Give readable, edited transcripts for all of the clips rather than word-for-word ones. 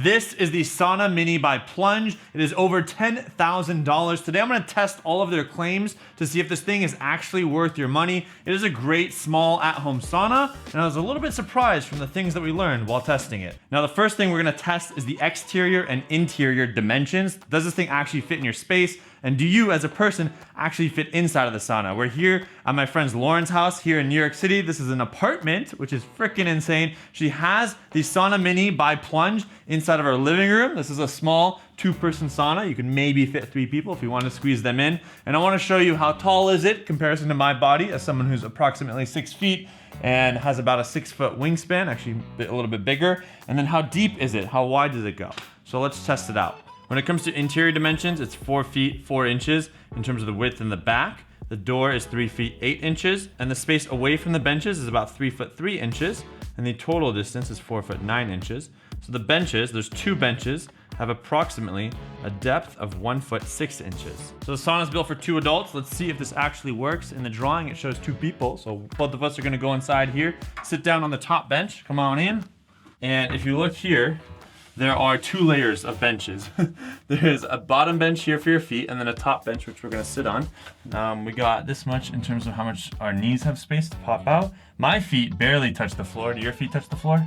This is the Sauna Mini by Plunge. It is over $10,000. Today I'm gonna test all of their claims to see if this thing is actually worth your money. It is a great small at-home sauna, and I was a little bit surprised from the things that we learned while testing it. Now the first thing we're gonna test is the exterior and interior dimensions. Does this thing actually fit in your space? And do you, as a person, actually fit inside of the sauna? We're here at my friend's Lauren's house here in New York City. This is an apartment, which is freaking insane. She has the Sauna Mini by Plunge inside of her living room. This is a small 2-person sauna. You can maybe fit 3 people if you want to squeeze them in. And I want to show you how tall is it in comparison to my body as someone who's approximately 6 feet and has about a 6-foot wingspan, actually a little bit bigger. And then how deep is it? How wide does it go? So let's test it out. When it comes to interior dimensions, it's 4 feet 4 inches in terms of the width in the back. The door is 3 feet 8 inches, and the space away from the benches is about 3 foot 3 inches, and the total distance is 4 foot 9 inches. So the benches, there's 2 benches, have approximately a depth of 1 foot 6 inches. So the sauna is built for 2 adults. Let's see if this actually works. In the drawing, it shows 2 people. So both of us are gonna go inside here, sit down on the top bench, come on in. And if you look here, there are 2 layers of benches. There's a bottom bench here for your feet and then a top bench, which we're gonna sit on. We got this much in terms of how much our knees have space to pop out. My feet barely touch the floor. Do your feet touch the floor?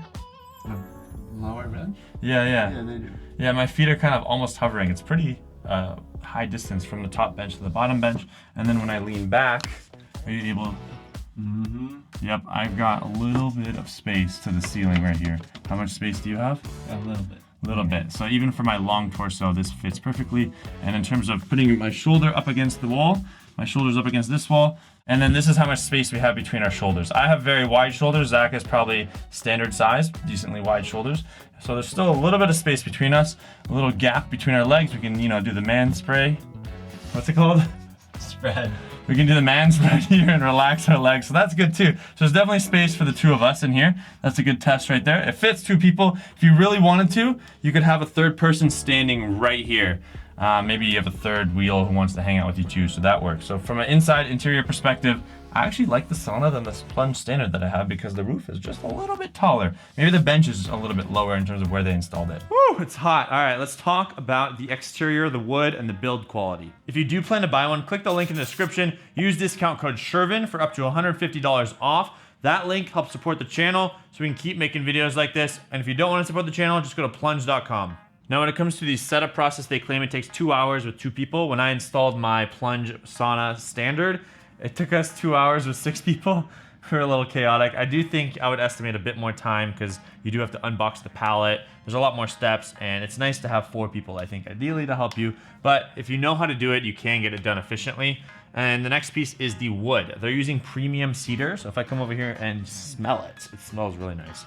Lower bench? Yeah. Yeah, they do. Yeah, my feet are kind of almost hovering. It's pretty high distance from the top bench to the bottom bench. And then when I lean back, are you able? Yep, I've got a little bit of space to the ceiling right here. How much space do you have? A little bit. A little bit. So even for my long torso, this fits perfectly. And in terms of putting my shoulder up against the wall, my shoulder's up against this wall, and then this is how much space we have between our shoulders. I have very wide shoulders. Zach is probably standard size, decently wide shoulders. So there's still a little bit of space between us, a little gap between our legs. We can, do the man spray. What's it called? Spread. We can do the man spread here and relax our legs, so that's good too. So there's definitely space for the 2 of us in here. That's a good test right there. It fits 2 people. If you really wanted to, you could have a 3rd person standing right here. Maybe you have a 3rd wheel who wants to hang out with you too, so that works. So from an inside interior perspective, I actually like the sauna than this Plunge standard that I have because the roof is just a little bit taller. Maybe the bench is a little bit lower in terms of where they installed it. Woo, it's hot. All right, let's talk about the exterior, the wood, and the build quality. If you do plan to buy one, click the link in the description. Use discount code Shervin for up to $150 off. That link helps support the channel so we can keep making videos like this. And if you don't want to support the channel, just go to plunge.com. Now, when it comes to the setup process, they claim it takes 2 hours with 2 people. When I installed my Plunge Sauna Standard, it took us 2 hours with 6 people. We're a little chaotic. I do think I would estimate a bit more time because you do have to unbox the pallet. There's a lot more steps, and it's nice to have 4 people, I think, ideally to help you. But if you know how to do it, you can get it done efficiently. And the next piece is the wood. They're using premium cedar. So if I come over here and smell it, it smells really nice.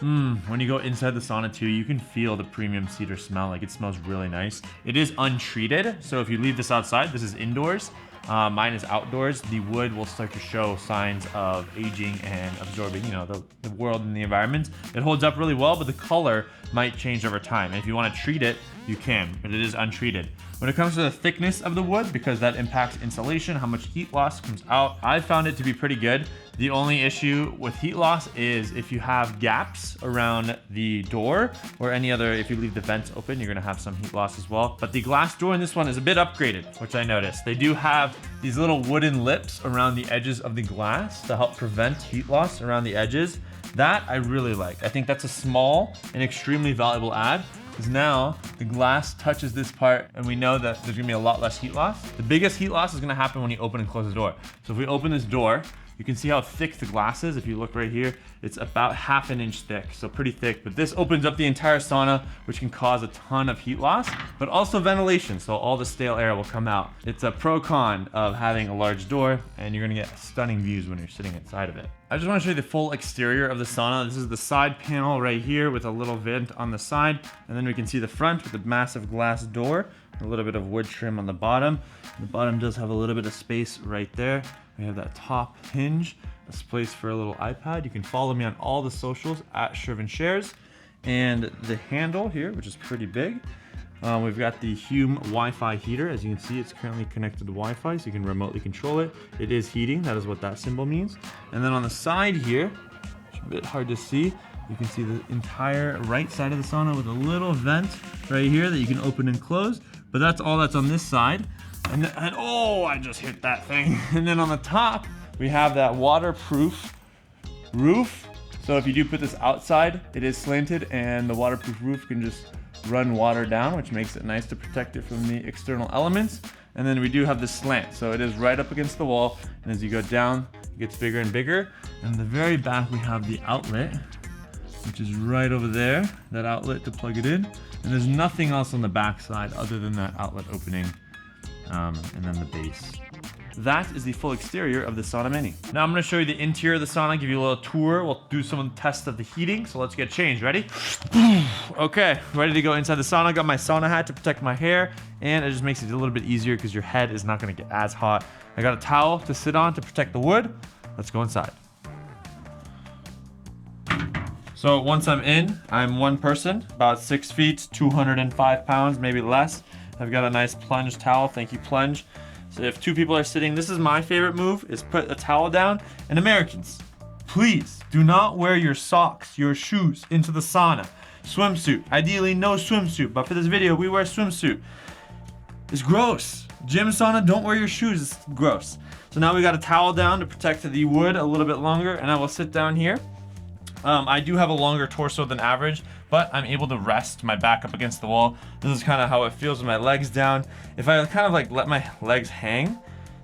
When you go inside the sauna too, you can feel the premium cedar smell. Like, it smells really nice. It is untreated, so if you leave this outside, this is indoors. Mine is outdoors. The wood will start to show signs of aging and absorbing, the world and the environment. It holds up really well, but the color might change over time. And if you want to treat it, you can, but it is untreated. When it comes to the thickness of the wood, because that impacts insulation, how much heat loss comes out, I found it to be pretty good. The only issue with heat loss is if you have gaps around the door or any other, if you leave the vents open, you're gonna have some heat loss as well. But the glass door in this one is a bit upgraded, which I noticed. They do have these little wooden lips around the edges of the glass to help prevent heat loss around the edges. That I really like. I think that's a small and extremely valuable add, because now the glass touches this part and we know that there's gonna be a lot less heat loss. The biggest heat loss is gonna happen when you open and close the door. So if we open this door, you can see how thick the glass is. If you look right here, it's about 1/2 inch thick, so pretty thick. But this opens up the entire sauna, which can cause a ton of heat loss, but also ventilation, so all the stale air will come out. It's a pro-con of having a large door, and you're gonna get stunning views when you're sitting inside of it. I just wanna show you the full exterior of the sauna. This is the side panel right here with a little vent on the side, and then we can see the front with the massive glass door, a little bit of wood trim on the bottom. The bottom does have a little bit of space right there. We have that top hinge, a place for a little iPad. You can follow me on all the socials at Shervin Shares. And the handle here, which is pretty big. We've got the Hume Wi-Fi heater. As you can see, it's currently connected to Wi-Fi, so you can remotely control it. It is heating, that is what that symbol means. And then on the side here, which is a bit hard to see, You can see the entire right side of the sauna with a little vent right here that you can open and close. But that's all that's on this side. And oh, I just hit that thing. And then on the top, we have that waterproof roof. So if you do put this outside, it is slanted and the waterproof roof can just run water down, which makes it nice to protect it from the external elements. And then we do have this slant. So it is right up against the wall. And as you go down, it gets bigger and bigger. And in the very back, we have the outlet, which is right over there, that outlet to plug it in. And there's nothing else on the back side other than that outlet opening and then the base. That is the full exterior of the Sauna Mini. Now I'm gonna show you the interior of the sauna, give you a little tour. We'll do some tests of the heating. So let's get changed, ready? Okay, ready to go inside the sauna. Got my sauna hat to protect my hair, and it just makes it a little bit easier because your head is not gonna get as hot. I got a towel to sit on to protect the wood. Let's go inside. So once I'm in, I'm one person, about 6 feet, 205 pounds, maybe less. I've got a nice Plunge towel, thank you Plunge. So if 2 people are sitting, this is my favorite move, is put a towel down. And Americans, please do not wear your socks, your shoes into the sauna. Swimsuit, ideally no swimsuit, but for this video, we wear swimsuit. It's gross. Gym sauna, don't wear your shoes, it's gross. So now we got a towel down to protect the wood a little bit longer, and I will sit down here. I do have a longer torso than average, but I'm able to rest my back up against the wall. This is kind of how it feels with my legs down. If I kind of like let my legs hang,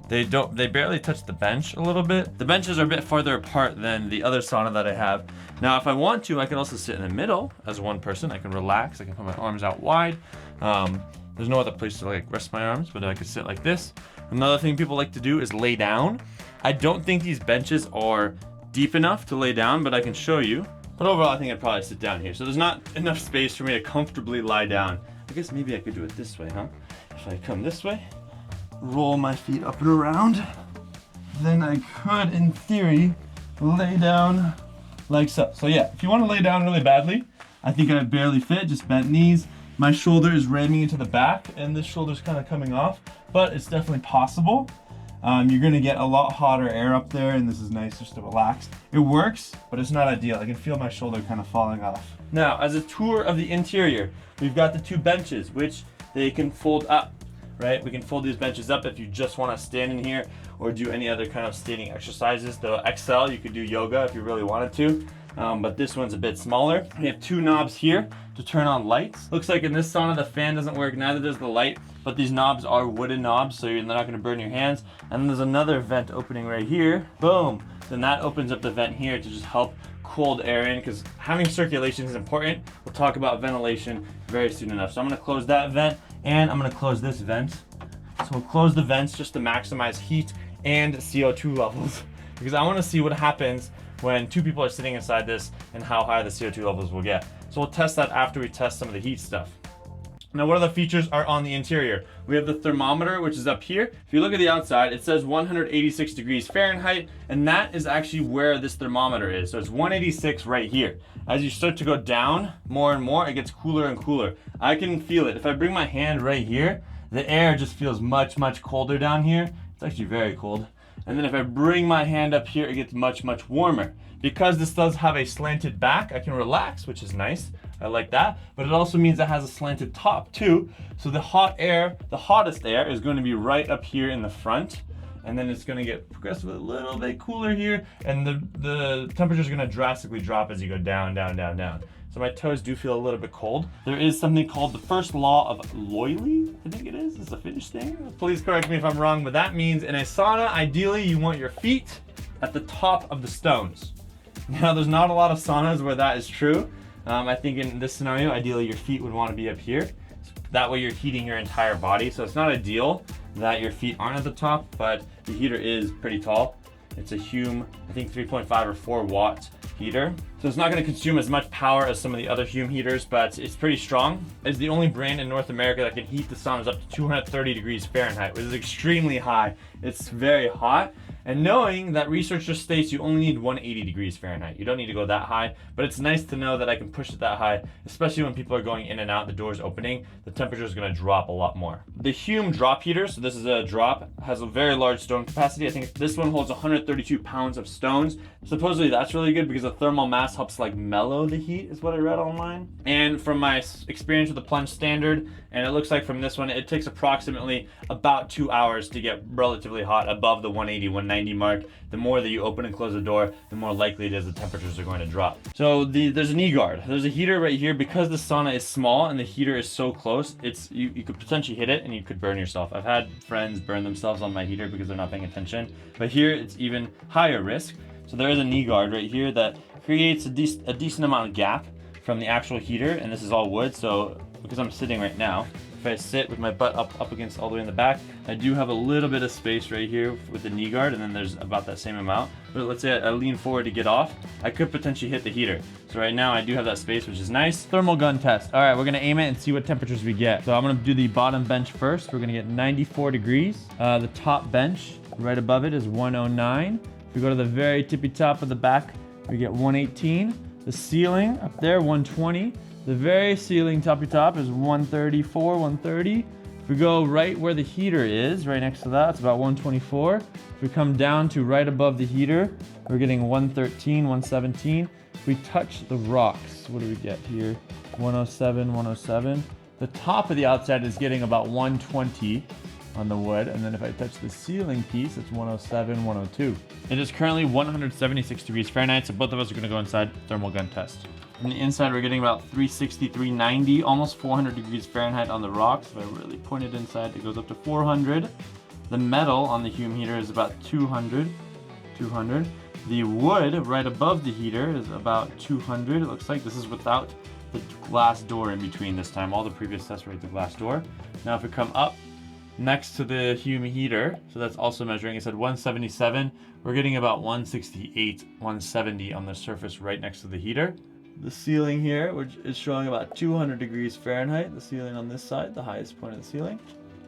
they barely touch the bench a little bit. The benches are a bit farther apart than the other sauna that I have. Now, if I want to, I can also sit in the middle as one person. I can relax, I can put my arms out wide. There's no other place to like rest my arms, but I could sit like this. Another thing people like to do is lay down. I don't think these benches are deep enough to lay down, but I can show you. But overall, I think I'd probably sit down here. So there's not enough space for me to comfortably lie down. I guess maybe I could do it this way, huh? If I come this way, roll my feet up and around, then I could, in theory, lay down like so. So yeah, if you want to lay down really badly, I think I barely fit, just bent knees. My shoulder is ramming into the back, and this shoulder's kind of coming off, but it's definitely possible. You're gonna get a lot hotter air up there, and this is nice just to relax. It works, but it's not ideal. I can feel my shoulder kind of falling off. Now, as a tour of the interior, we've got the 2 benches, which they can fold up, right? We can fold these benches up if you just wanna stand in here or do any other kind of standing exercises. The XL, you could do yoga if you really wanted to, but this one's a bit smaller. We have 2 knobs here to turn on lights. Looks like in this sauna, the fan doesn't work, neither does the light, but these knobs are wooden knobs, so they're not gonna burn your hands. And then there's another vent opening right here. Boom. Then that opens up the vent here to just help cold air in, because having circulation is important. We'll talk about ventilation very soon enough. So I'm gonna close that vent, and I'm gonna close this vent. So we'll close the vents just to maximize heat and CO2 levels, because I wanna see what happens when 2 people are sitting inside this and how high the CO2 levels will get. So we'll test that after we test some of the heat stuff. Now, what other features are on the interior? We have the thermometer, which is up here. If you look at the outside, it says 186 degrees Fahrenheit, and that is actually where this thermometer is. So it's 186 right here. As you start to go down more and more, it gets cooler and cooler. I can feel it. If I bring my hand right here, the air just feels much, much colder down here. It's actually very cold. And then if I bring my hand up here, it gets much, much warmer. Because this does have a slanted back, I can relax, which is nice. I like that, but it also means it has a slanted top too. So the hot air, the hottest air is going to be right up here in the front, and then it's going to get progressively a little bit cooler here, and the temperature is going to drastically drop as you go down, down, down, down. So my toes do feel a little bit cold. There is something called the first law of Loyoli, I think it is. It's a Finnish thing. Please correct me if I'm wrong, but that means in a sauna, ideally you want your feet at the top of the stones. Now, there's not a lot of saunas where that is true. I think in this scenario, ideally your feet would want to be up here. So that way you're heating your entire body. So it's not ideal that your feet aren't at the top, but the heater is pretty tall. It's a Hume, I think 3.5 or 4 watt heater. So it's not going to consume as much power as some of the other Hume heaters, but it's pretty strong. It's the only brand in North America that can heat the saunas up to 230 degrees Fahrenheit, which is extremely high. It's very hot. And knowing that research just states you only need 180 degrees Fahrenheit. You don't need to go that high, but it's nice to know that I can push it that high, especially when people are going in and out, the doors opening, the temperature is gonna drop a lot more. The Hume drop heater, so this is a drop, has a very large stone capacity. I think this one holds 132 pounds of stones. Supposedly that's really good because the thermal mass helps like mellow the heat, is what I read online. And from my experience with the Plunge Standard, and it looks like from this one, it takes approximately about 2 hours to get relatively hot above the 180, 190 mark. The more that you open and close the door, the more likely it is the temperatures are going to drop. So there's a knee guard. There's a heater right here. Because the sauna is small and the heater is so close, you could potentially hit it and you could burn yourself. I've had friends burn themselves on my heater because they're not paying attention. But here it's even higher risk. So there is a knee guard right here that creates a decent amount of gap from the actual heater, and this is all wood. So because I'm sitting right now, if I sit with my butt up against all the way in the back, I do have a little bit of space right here with the knee guard, and then there's about that same amount. But let's say I lean forward to get off, I could potentially hit the heater. So right now I do have that space, which is nice. Thermal gun test. All right, we're gonna aim it and see what temperatures we get. So I'm gonna do the bottom bench first. We're gonna get 94 degrees. The top bench right above it is 109. If we go to the very tippy top of the back, we get 118. The ceiling up there, 120. The very ceiling toppy top is 134, 130. If we go right where the heater is, right next to that, it's about 124. If we come down to right above the heater, we're getting 113, 117. If we touch the rocks, what do we get here? 107, 107. The top of the outside is getting about 120 on the wood, and then if I touch the ceiling piece, it's 107, 102. It is currently 176 degrees Fahrenheit, so both of us are gonna go inside, thermal gun test. On the inside, we're getting about 360, 390, almost 400 degrees Fahrenheit on the rocks. If I really point it inside, it goes up to 400. The metal on the Hume heater is about 200. The wood right above the heater is about 200. It looks like this is without the glass door in between this time. All the previous tests were with the glass door. Now if we come up next to the Hume heater, so that's also measuring, it said 177. We're getting about 168, 170 on the surface right next to the heater. The ceiling here, which is showing about 200 degrees Fahrenheit. The ceiling on this side, the highest point of the ceiling.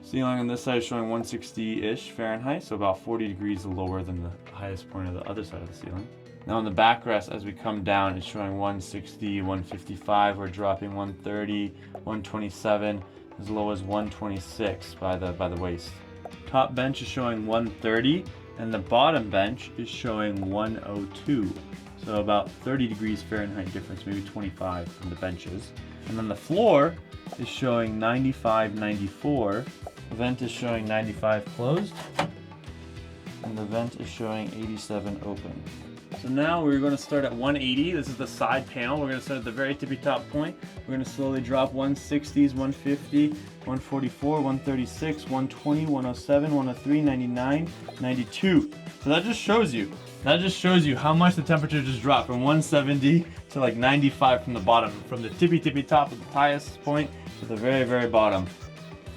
Ceiling on this side is showing 160-ish Fahrenheit, so about 40 degrees lower than the highest point of the other side of the ceiling. Now on the backrest, as we come down, it's showing 160, 155. We're dropping 130, 127, as low as 126 by the waist. Top bench is showing 130, and the bottom bench is showing 102. So about 30 degrees Fahrenheit difference, maybe 25 from the benches. And then the floor is showing 95, 94. The vent is showing 95 closed. And the vent is showing 87 open. So now we're going to start at 180. This is the side panel. We're going to start at the very tippy top point. We're going to slowly drop 160s, 150, 144, 136, 120, 107, 103, 99, 92. So that just shows you how much the temperature just dropped from 170 to like 95 from the bottom, from the tippy top of the highest point to the very bottom.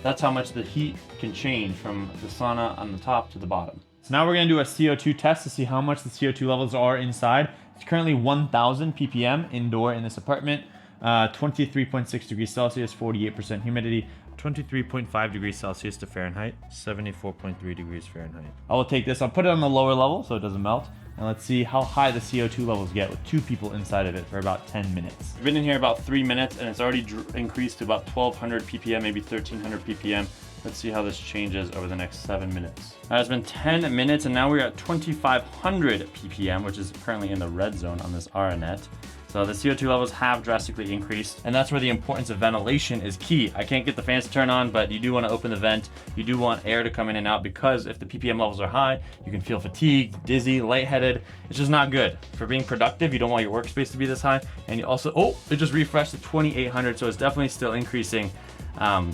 That's how much the heat can change from the sauna on the top to the bottom. So now we're gonna do a CO2 test to see how much the CO2 levels are inside. It's currently 1,000 ppm indoor in this apartment, 23.6 degrees Celsius, 48% humidity, 23.5 degrees Celsius to Fahrenheit, 74.3 degrees Fahrenheit. I will take this, I'll put it on the lower level so it doesn't melt, and let's see how high the CO2 levels get with 2 people inside of it for about 10 minutes. I've been in here about 3 minutes and it's already increased to about 1,200 ppm, maybe 1,300 ppm. Let's see how this changes over the next 7 minutes. It's been 10 minutes and now we're at 2,500 ppm, which is currently in the red zone on this RNet. So the CO2 levels have drastically increased, and that's where the importance of ventilation is key. I can't get the fans to turn on, but you do want to open the vent. You do want air to come in and out, because if the ppm levels are high, you can feel fatigued, dizzy, lightheaded. It's just not good. For being productive, you don't want your workspace to be this high. And you also, it just refreshed to 2,800, so it's definitely still increasing.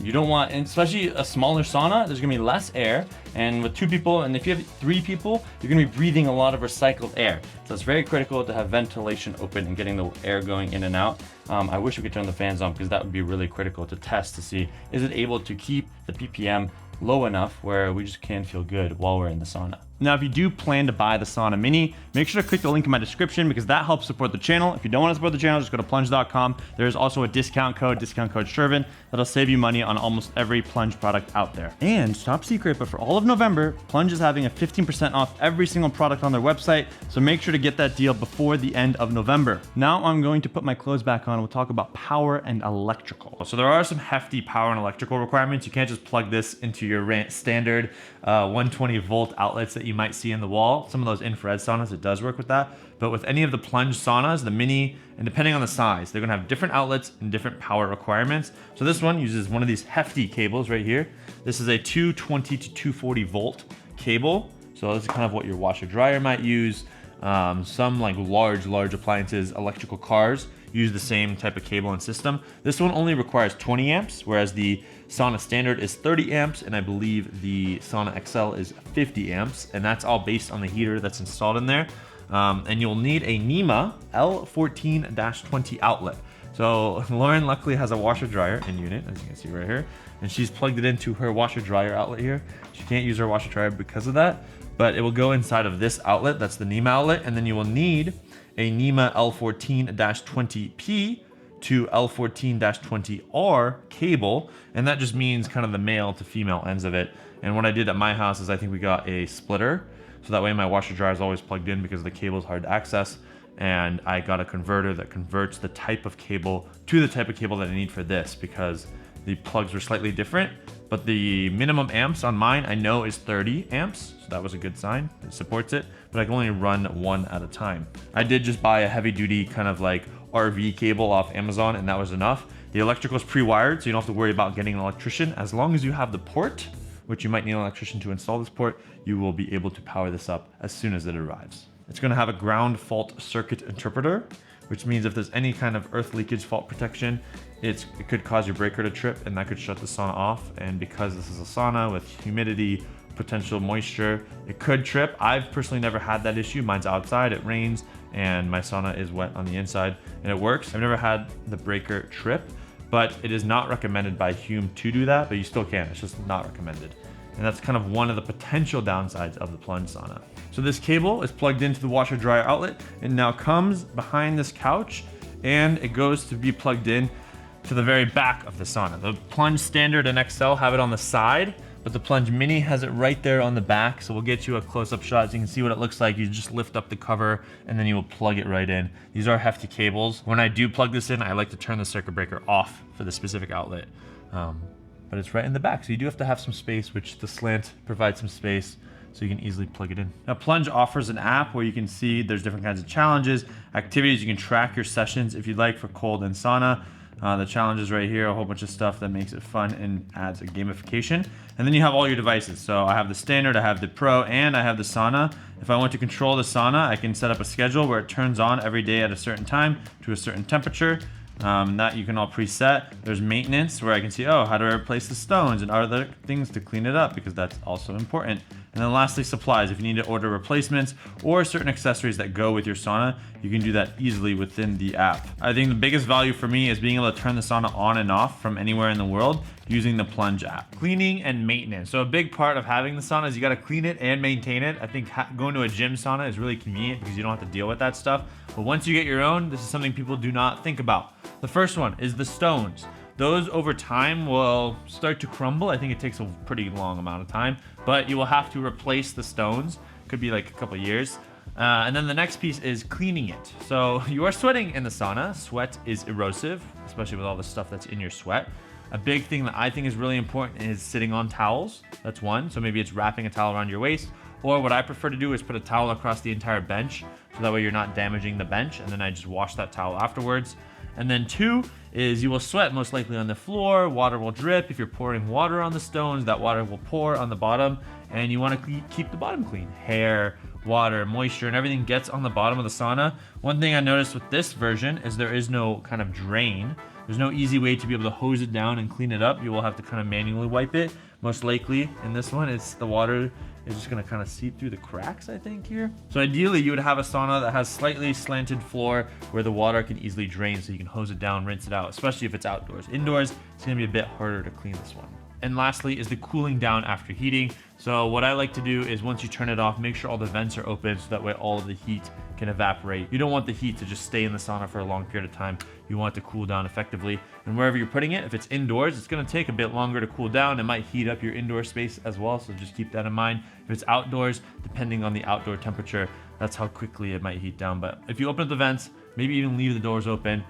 You don't want, and especially a smaller sauna, there's gonna be less air, and with 2 people, and if you have 3 people, you're gonna be breathing a lot of recycled air. So it's very critical to have ventilation open and getting the air going in and out. I wish we could turn the fans on, because that would be really critical to test to see, is it able to keep the ppm low enough where we just can feel good while we're in the sauna. Now, if you do plan to buy the Sauna Mini, make sure to click the link in my description because that helps support the channel. If you don't want to support the channel, just go to plunge.com. There's also a discount code Shervin, that'll save you money on almost every Plunge product out there. And top secret, but for all of November, Plunge is having a 15% off every single product on their website, so make sure to get that deal before the end of November. Now I'm going to put my clothes back on and we'll talk about power and electrical. So there are some hefty power and electrical requirements. You can't just plug this into your standard 120 volt outlets that you might see in the wall. Some of those infrared saunas, it does work with that. But with any of the Plunge saunas, the Mini, and depending on the size, they're gonna have different outlets and different power requirements. So this one uses one of these hefty cables right here. This is a 220 to 240 volt cable. So this is kind of what your washer dryer might use. Some like large appliances, electrical cars use the same type of cable and system. This one only requires 20 amps, whereas the Sauna Standard is 30 amps, and I believe the Sauna XL is 50 amps, and that's all based on the heater that's installed in there. And you'll need a NEMA L14-20 outlet. So Lauren luckily has a washer dryer in unit, as you can see right here, and she's plugged it into her washer dryer outlet here. She can't use her washer dryer because of that, but it will go inside of this outlet. That's the NEMA outlet, and then you will need a NEMA L14-20P to L14-20R cable, and that just means kind of the male to female ends of it. And what I did at my house is I think we got a splitter, so that way my washer dryer is always plugged in because the cable is hard to access, and I got a converter that converts the type of cable to the type of cable that I need for this because the plugs were slightly different. But the minimum amps on mine I know is 30 amps, so that was a good sign. It supports it, but I can only run one at a time. I did just buy a heavy duty kind of like RV cable off Amazon, and that was enough. The electrical is pre-wired, so you don't have to worry about getting an electrician. As long as you have the port, which you might need an electrician to install this port, you will be able to power this up as soon as it arrives. It's gonna have a ground fault circuit interpreter, which means if there's any kind of earth leakage fault protection, it could cause your breaker to trip, and that could shut the sauna off. And because this is a sauna with humidity, potential moisture, it could trip. I've personally never had that issue. Mine's outside, it rains, and my sauna is wet on the inside, and it works. I've never had the breaker trip, but it is not recommended by Hume to do that, but you still can. It's just not recommended. And that's kind of one of the potential downsides of the Plunge sauna. So this cable is plugged into the washer dryer outlet and now comes behind this couch, and it goes to be plugged in to the very back of the sauna. The Plunge Standard and XL have it on the side, but the Plunge Mini has it right there on the back. So we'll get you a close-up shot so you can see what it looks like. You just lift up the cover and then you will plug it right in. These are hefty cables. When I do plug this in, I like to turn the circuit breaker off for the specific outlet. But it's right in the back, so you do have to have some space, which the slant provides some space so you can easily plug it in. Now, Plunge offers an app where you can see there's different kinds of challenges, activities. You can track your sessions if you'd like for cold and sauna. The challenges right here, a whole bunch of stuff that makes it fun and adds a gamification. And then you have all your devices. So I have the Standard, I have the Pro, and I have the sauna. If I want to control the sauna, I can set up a schedule where it turns on every day at a certain time to a certain temperature. That you can all preset. There's maintenance where I can see, oh, how do I replace the stones and other things to clean it up, because that's also important. And then lastly, supplies. If you need to order replacements or certain accessories that go with your sauna, you can do that easily within the app. I think the biggest value for me is being able to turn the sauna on and off from anywhere in the world using the Plunge app. Cleaning and maintenance. So a big part of having the sauna is you got to clean it and maintain it. I think going to a gym sauna is really convenient because you don't have to deal with that stuff. But once you get your own, this is something people do not think about. The first one is the stones. Those over time will start to crumble. I think it takes a pretty long amount of time, but you will have to replace the stones. Could be like a couple years. And then the next piece is cleaning it. So you are sweating in the sauna. Sweat is erosive, especially with all the stuff that's in your sweat. A big thing that I think is really important is sitting on towels. That's one. So maybe it's wrapping a towel around your waist, or what I prefer to do is put a towel across the entire bench, so that way you're not damaging the bench, and then I just wash that towel afterwards. And then two is you will sweat most likely on the floor. Water will drip. If you're pouring water on the stones, that water will pour on the bottom, and you want to keep the bottom clean. Hair, water, moisture, and everything gets on the bottom of the sauna. One thing I noticed with this version is there is no kind of drain. There's no easy way to be able to hose it down and clean it up. You will have to kind of manually wipe it. Most likely in this one, it's the water is just gonna kind of seep through the cracks, I think, here. So ideally you would have a sauna that has slightly slanted floor where the water can easily drain, so you can hose it down, rinse it out, especially if it's outdoors. Indoors, it's gonna be a bit harder to clean this one. And lastly is the cooling down after heating. So what I like to do is once you turn it off, make sure all the vents are open so that way all of the heat can evaporate. You don't want the heat to just stay in the sauna for a long period of time. You want it to cool down effectively. And wherever you're putting it, if it's indoors, it's gonna take a bit longer to cool down. It might heat up your indoor space as well, so just keep that in mind. If it's outdoors, depending on the outdoor temperature, that's how quickly it might heat down. But if you open up the vents, maybe even leave the doors open,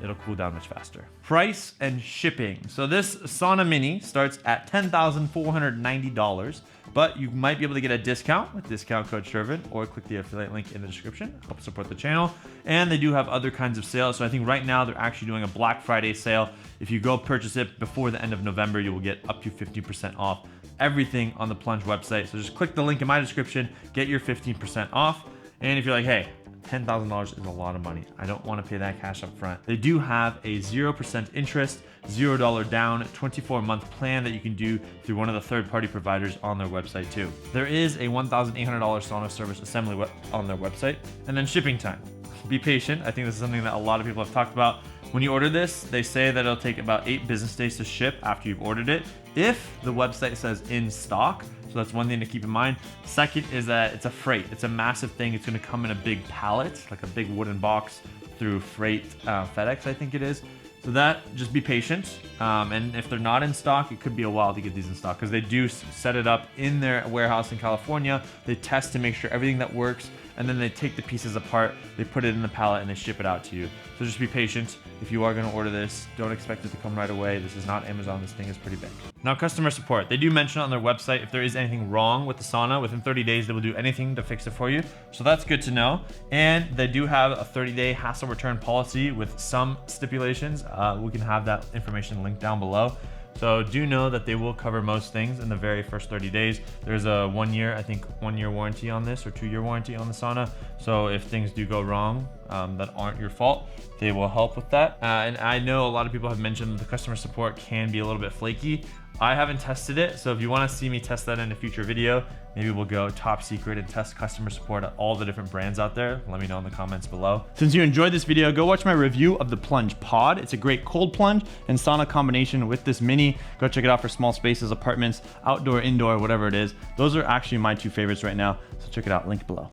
it'll cool down much faster. Price and shipping. So this Sauna Mini starts at $10,490, but you might be able to get a discount with discount code Shervin, or click the affiliate link in the description. Help support the channel. And they do have other kinds of sales. So I think right now they're actually doing a Black Friday sale. If you go purchase it before the end of November, you will get up to 50% off everything on the Plunge website. So just click the link in my description, get your 15% off. And if you're like, hey, $10,000 is a lot of money, I don't want to pay that cash up front, they do have a 0% interest, $0 down, 24-month plan that you can do through one of the third-party providers on their website too. There is a $1,800 sauna service assembly on their website. And then shipping time. Be patient. I think this is something that a lot of people have talked about. When you order this, they say that it'll take about 8 business days to ship after you've ordered it, if the website says in stock. So that's one thing to keep in mind. Second is that it's a freight. It's a massive thing. It's going to come in a big pallet, like a big wooden box through freight, FedEx, I think it is. So that, just be patient. And if they're not in stock, it could be a while to get these in stock, because they do set it up in their warehouse in California. They test to make sure everything that works, and then they take the pieces apart, they put it in the pallet, and they ship it out to you. So just be patient. If you are going to order this, don't expect it to come right away. This is not Amazon. This thing is pretty big. Now, customer support. They do mention on their website if there is anything wrong with the sauna, within 30 days, they will do anything to fix it for you. So that's good to know. And they do have a 30-day hassle return policy with some stipulations. We can have that information linked down below. So do know that they will cover most things in the very first 30 days. There's a 1 year, I think 1 year warranty on this, or 2 year warranty on the sauna. So if things do go wrong that aren't your fault, they will help with that. And I know a lot of people have mentioned that the customer support can be a little bit flaky. I haven't tested it, so if you want to see me test that in a future video, maybe we'll go top secret and test customer support at all the different brands out there. Let me know in the comments below. Since you enjoyed this video, go watch my review of the Plunge Pod. It's a great cold plunge and sauna combination with this Mini. Go check it out for small spaces, apartments, outdoor, indoor, whatever it is. Those are actually my 2 favorites right now, so check it out, link below.